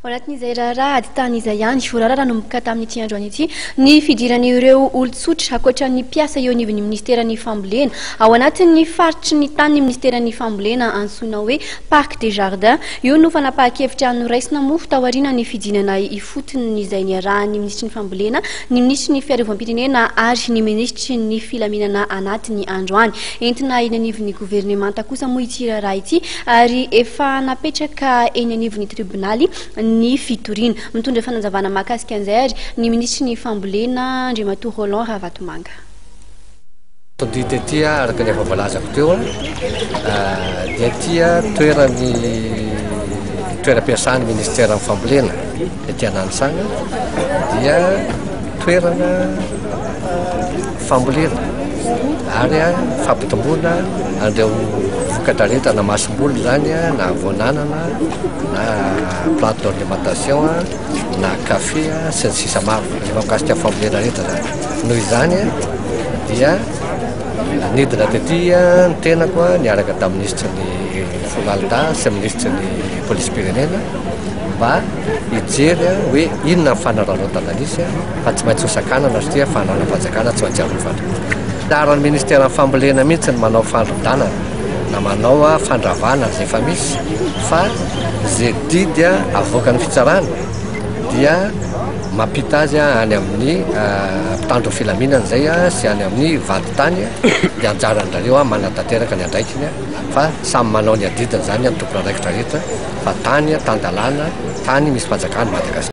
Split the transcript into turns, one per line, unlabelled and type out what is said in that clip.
Anatin'izay raharaha ady tan'izay ihany voarara nanomboka tamin'ity androany ity ny fidiran'ireo olon-tsotra ankoatran'ny mpiasa eo anivon'ny ministeran'ny fambolena ao anatin'ny faritry ny tanin'ny ministeran'ny fambolena antsoina hoe Parc des Jardins. Io no fanapahan-kevitra noraisina mofo taoriana ny fidinana ifotony izay niarahan'ny ministry ny fambolena, ny ministry ny fiarovam-pirenena ary ny ministry ny filaminana anatin'ny androany. Entina eny anivon'ny gouvernemanta kosa moa ity raharaha ity ary efa napetraka eny anivon'ny tribonaly ny fitorina. Mitondra fananjavana mahakasika an'izay ary ny ministry ny fambolena Andriamatoa Roland Ravatomanga.
Dite tia araka ny efa voalazako teo dia tia toeram-piasan'ny ministera ny fambolena ety Nanisanga dia toerana fambolena ary fampitomboana andreo vokatra na masom-bolo zany na voan'anana na plante d'ornementation na café sy ny sisa maro rehefa mikasika fambolena rehetra zany. Noho izany dia nidina tetya ny tenako niaraka tamin'ny ministre ny Fonalda sy ministre ny polisim-pirenena mba hijery hoe inona ny fanaraotana anisy fa tsy maintsy hosakanana satria fanaraotam-panjakana tsy maintsy arovana. Daran'ny ministeran'ny fambolena mihitsy ny manao fandrodanana na manao fandravana zay efa misy fa zay didy avoakan'ny fitsarana dia mampita azy any amin'ny mpitandro filaminana zay sy any amin'ny vadin-tany dia anjaran'zareo manatanteraka ny andraikiny fa samy manao ny adidiny zany ny tompony andraikitra rehetra fa tany tandalana tany misy fanjakana Madagasikara.